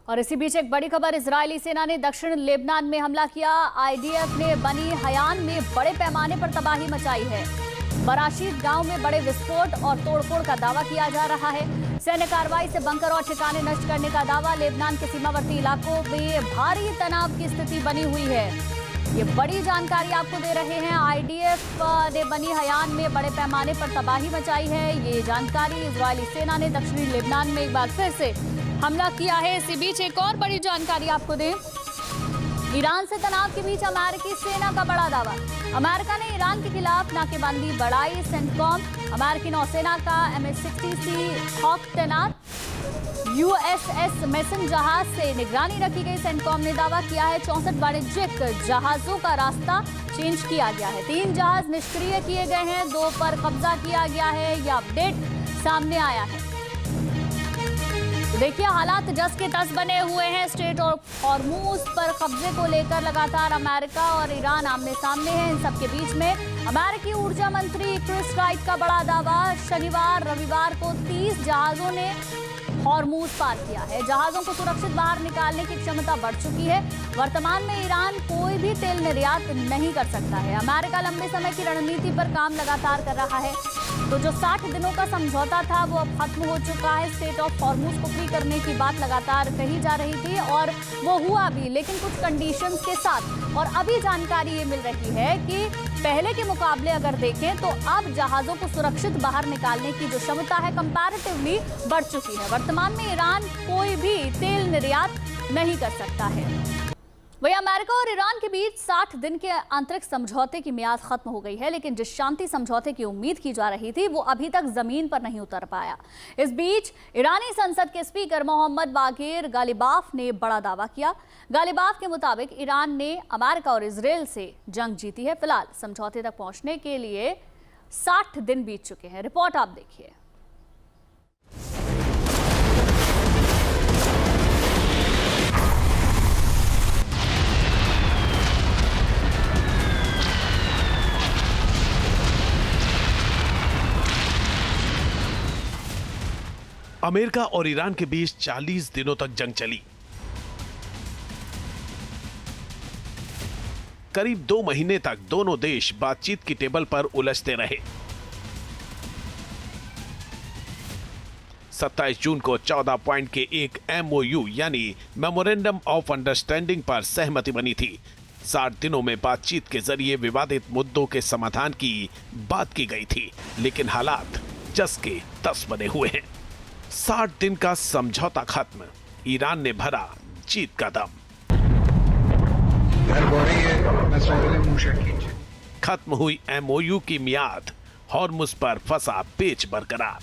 और इसी बीच एक बड़ी खबर, इजरायली सेना ने दक्षिण लेबनान में हमला किया। आईडीएफ ने बनी हयान में बड़े पैमाने पर तबाही मचाई है। बराशीद गांव में बड़े विस्फोट और तोड़फोड़ का दावा किया जा रहा है। सैन्य कार्रवाई से बंकर और ठिकाने नष्ट करने का दावा। लेबनान के सीमावर्ती इलाकों में भारी तनाव की स्थिति बनी हुई है। ये बड़ी जानकारी आपको दे रहे हैं। आईडीएफ ने बनी हयान में बड़े पैमाने पर तबाही मचाई है। ये जानकारी इजरायली सेना ने दक्षिणी लेबनान में एक बार फिर से हमला किया है। इसी बीच एक और बड़ी जानकारी आपको दें, ईरान से तनाव के बीच अमेरिकी सेना का बड़ा दावा। अमेरिका ने ईरान के खिलाफ नाकेबंदी बढ़ाई। सेंटकॉम अमेरिकी नौसेना का MH-60C हॉक तैनात। USS मेसन जहाज से निगरानी रखी गई। सेंटकॉम ने दावा किया है 64 वाणिज्यिक जहाजों का रास्ता चेंज किया गया है। 3 जहाज निष्क्रिय किए गए हैं, 2 पर कब्जा किया गया है। यह अपडेट सामने आया है। देखिए, हालात जस के तस बने हुए हैं। स्ट्रेट ऑफ हॉर्मूज पर कब्जे को लेकर लगातार अमेरिका और ईरान आमने सामने हैं। इन सबके बीच में अमेरिकी ऊर्जा मंत्री क्रिस राइट का बड़ा दावा। शनिवार रविवार को 30 जहाजों ने हॉर्मूज पार किया है। जहाजों को सुरक्षित बाहर निकालने की क्षमता बढ़ चुकी है। वर्तमान में ईरान कोई भी तेल निर्यात नहीं कर सकता है। अमेरिका लंबे समय की रणनीति पर काम लगातार कर रहा है। तो जो 60 दिनों का समझौता था वो अब खत्म हो चुका है। स्ट्रेट ऑफ हॉर्मूज को फ्री करने की बात लगातार कही जा रही थी और वो हुआ भी, लेकिन कुछ कंडीशंस के साथ। और अभी जानकारी ये मिल रही है कि पहले के मुकाबले अगर देखें तो अब जहाजों को सुरक्षित बाहर निकालने की जो क्षमता है कंपैरेटिवली बढ़ चुकी है। वर्तमान में ईरान कोई भी तेल निर्यात नहीं कर सकता है। वहीं अमेरिका और ईरान के बीच 60 दिन के आंतरिक समझौते की मियाद खत्म हो गई है, लेकिन जिस शांति समझौते की उम्मीद की जा रही थी वो अभी तक जमीन पर नहीं उतर पाया। इस बीच ईरानी संसद के स्पीकर मोहम्मद बागेर गालिबाफ ने बड़ा दावा किया। गालिबाफ के मुताबिक ईरान ने अमेरिका और इजराइल से जंग जीती है। फिलहाल समझौते तक पहुंचने के लिए 60 दिन बीत चुके हैं। रिपोर्ट आप देखिए। अमेरिका और ईरान के बीच 40 दिनों तक जंग चली। करीब 2 महीने तक दोनों देश बातचीत की टेबल पर उलझते रहे। 27 जून को 14 पॉइंट के एक MOU यानी मेमोरेंडम ऑफ अंडरस्टैंडिंग पर सहमति बनी थी। 60 दिनों में बातचीत के जरिए विवादित मुद्दों के समाधान की बात की गई थी, लेकिन हालात जस के तस बने हुए हैं। 60 दिन का समझौता खत्म, ईरान ने भरा जीत का दम। खत्म हुई MOU की मियाद, हॉर्मुज पर फंसा पेच बरकरार।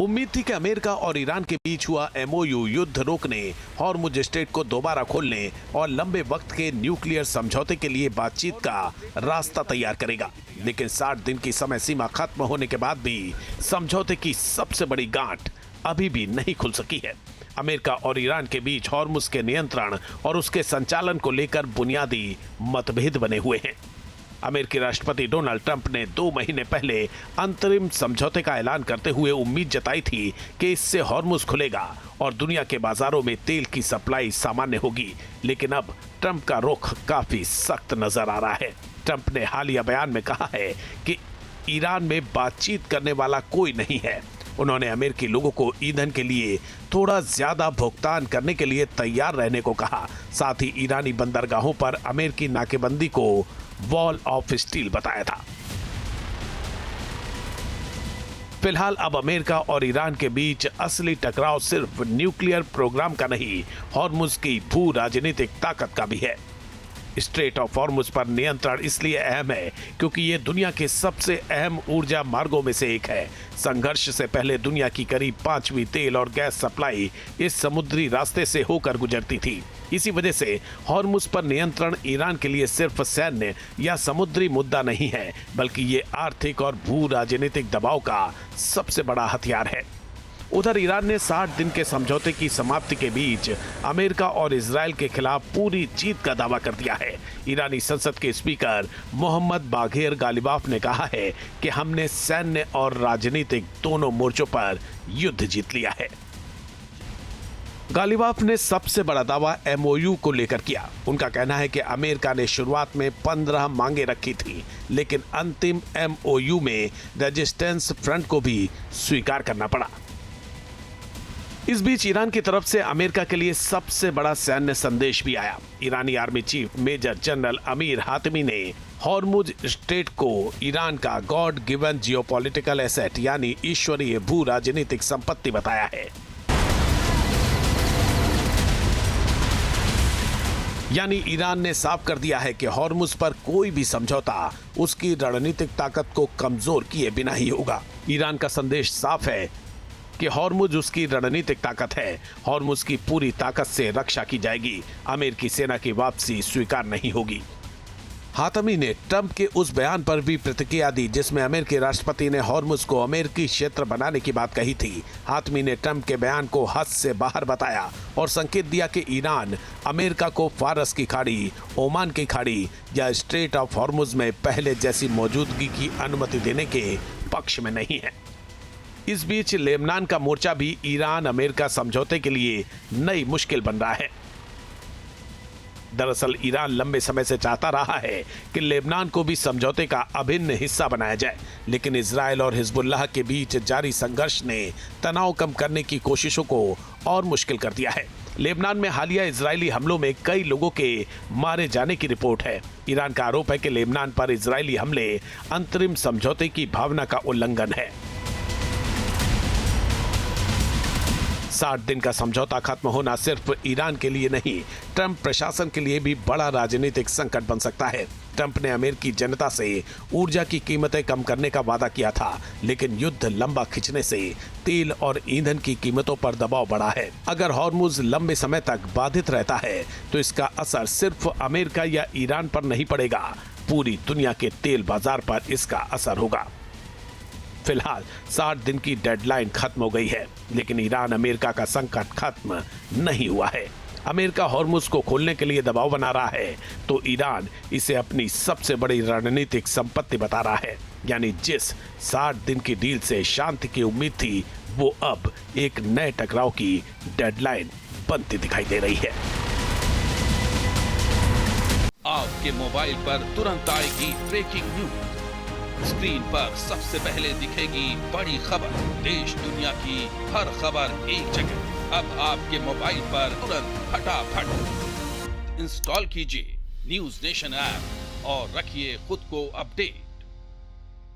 उम्मीद थी कि अमेरिका और ईरान के बीच हुआ MOU युद्ध रोकने, हॉर्मुज स्ट्रेट को दोबारा खोलने और लंबे वक्त के न्यूक्लियर समझौते के लिए बातचीत का रास्ता तैयार करेगा। लेकिन 60 दिन की समय सीमा खत्म होने के बाद भी समझौते की सबसे बड़ी गांठ अभी भी नहीं खुल सकी है। अमेरिका और ईरान के बीच हॉर्मुज के नियंत्रण और उसके संचालन को लेकर बुनियादी मतभेद बने हुए हैं। अमेरिकी राष्ट्रपति डोनाल्ड ट्रंप ने 2 महीने पहले अंतरिम समझौते का ऐलान करते हुए उम्मीद जताई थी कि इससे हॉर्मुज खुलेगा और दुनिया के बाजारों में तेल की सप्लाई सामान्य होगी। लेकिन अब ट्रंप का रुख काफी सख्त नजर आ रहा है। ट्रंप ने हालिया बयान में कहा है कि ईरान में बातचीत करने वाला कोई नहीं है। उन्होंने अमेरिकी लोगों को ईंधन के लिए थोड़ा ज्यादा भुगतान करने के लिए तैयार रहने को कहा। साथ ही ईरानी बंदरगाहों पर अमेरिकी नाकेबंदी को वॉल ऑफ स्टील बताया था। फिलहाल अब अमेरिका और ईरान के बीच असली टकराव सिर्फ न्यूक्लियर प्रोग्राम का नहीं, हॉर्मुज की भू राजनीतिक ताकत का भी है। स्ट्रेट ऑफ हॉर्मुज पर नियंत्रण इसलिए अहम है क्योंकि ये दुनिया के सबसे अहम ऊर्जा मार्गों में से एक है। संघर्ष से पहले दुनिया की करीब 5वीं तेल और गैस सप्लाई इस समुद्री रास्ते से होकर गुजरती थी। इसी वजह से हॉर्मुज पर नियंत्रण ईरान के लिए सिर्फ सैन्य या समुद्री मुद्दा नहीं है, बल्कि ये आर्थिक और भू राजनीतिक दबाव का सबसे बड़ा हथियार है। उधर ईरान ने 60 दिन के समझौते की समाप्ति के बीच अमेरिका और इजराइल के खिलाफ पूरी जीत का दावा कर दिया है। ईरानी संसद के स्पीकर मोहम्मद बाघेर गालिबाफ ने कहा है कि हमने सैन्य और राजनीतिक दोनों मोर्चों पर युद्ध जीत लिया है। गालिबाफ ने सबसे बड़ा दावा MOU को लेकर किया। उनका कहना है कि अमेरिका ने शुरुआत में 15 मांगे रखी थी, लेकिन अंतिम MOU में रेजिस्टेंस फ्रंट को भी स्वीकार करना पड़ा। इस बीच ईरान की तरफ से अमेरिका के लिए सबसे बड़ा सैन्य संदेश भी आया। ईरानी army chief major general Amir Hatami ने हॉर्मुज स्ट्रेट को ईरान का गॉड गिवन जियोपॉलिटिकल एसेट यानी ईश्वरीय भू राजनीतिक संपत्ति बताया है। यानी ईरान ने साफ कर दिया है कि हॉर्मुज पर कोई भी समझौता उसकी रणनीतिक ताकत को कमजोर किए बिना ही होगा। ईरान का संदेश साफ है कि हॉर्मुज उसकी रणनीतिक ताकत है। हॉर्मुज की पूरी ताकत से रक्षा की जाएगी। अमेरिकी सेना की वापसी स्वीकार नहीं होगी। हातमी ने ट्रंप के उस बयान पर भी प्रतिक्रिया दी जिसमें अमेरिकी राष्ट्रपति ने हॉर्मुज को अमेरिकी क्षेत्र बनाने की बात कही थी। हातमी ने ट्रंप के बयान को हद से बाहर बताया और संकेत दिया कि ईरान अमेरिका को फारस की खाड़ी, ओमान की खाड़ी या स्ट्रेट ऑफ हॉर्मुज में पहले जैसी मौजूदगी की अनुमति देने के पक्ष में नहीं है। इस बीच लेबनान का मोर्चा भी ईरान अमेरिका समझौते के लिए नई मुश्किल बन रहा है। दरअसल ईरान लंबे समय से चाहता रहा है कि लेबनान को भी समझौते का अभिन्न हिस्सा बनाया जाए, लेकिन इजराइल और हिजबुल्लाह के बीच जारी संघर्ष ने तनाव कम करने की कोशिशों को और मुश्किल कर दिया है। लेबनान में हालिया इजरायली हमलों में कई लोगों के मारे जाने की रिपोर्ट है। ईरान का आरोप है कि लेबनान पर इजरायली हमले अंतरिम समझौते की भावना का उल्लंघन है। 60 दिन का समझौता खत्म होना सिर्फ ईरान के लिए नहीं, ट्रंप प्रशासन के लिए भी बड़ा राजनीतिक संकट बन सकता है। ट्रंप ने अमेरिकी जनता से ऊर्जा की कीमतें कम करने का वादा किया था, लेकिन युद्ध लंबा खिंचने से तेल और ईंधन की कीमतों पर दबाव बढ़ा है। अगर हॉर्मुज लंबे समय तक बाधित रहता है तो इसका असर सिर्फ अमेरिका या ईरान पर नहीं पड़ेगा, पूरी दुनिया के तेल बाजार पर इसका असर होगा। फिलहाल 60 दिन की डेडलाइन खत्म हो गई है, लेकिन ईरान अमेरिका का संकट खत्म नहीं हुआ है। अमेरिका हॉर्मुज को खोलने के लिए दबाव बना रहा है तो ईरान इसे अपनी सबसे बड़ी रणनीतिक संपत्ति बता रहा है। यानी जिस 60 दिन की डील से शांति की उम्मीद थी, वो अब एक नए टकराव की डेडलाइन बनती दिखाई दे रही है। आपके मोबाइल पर तुरंत आएगी ब्रेकिंग न्यूज। स्क्रीन पर सबसे पहले दिखेगी बड़ी खबर। देश दुनिया की हर खबर एक जगह। अब आपके मोबाइल पर तुरंत फटाफट इंस्टॉल कीजिए न्यूज नेशन ऐप और रखिए खुद को अपडेट।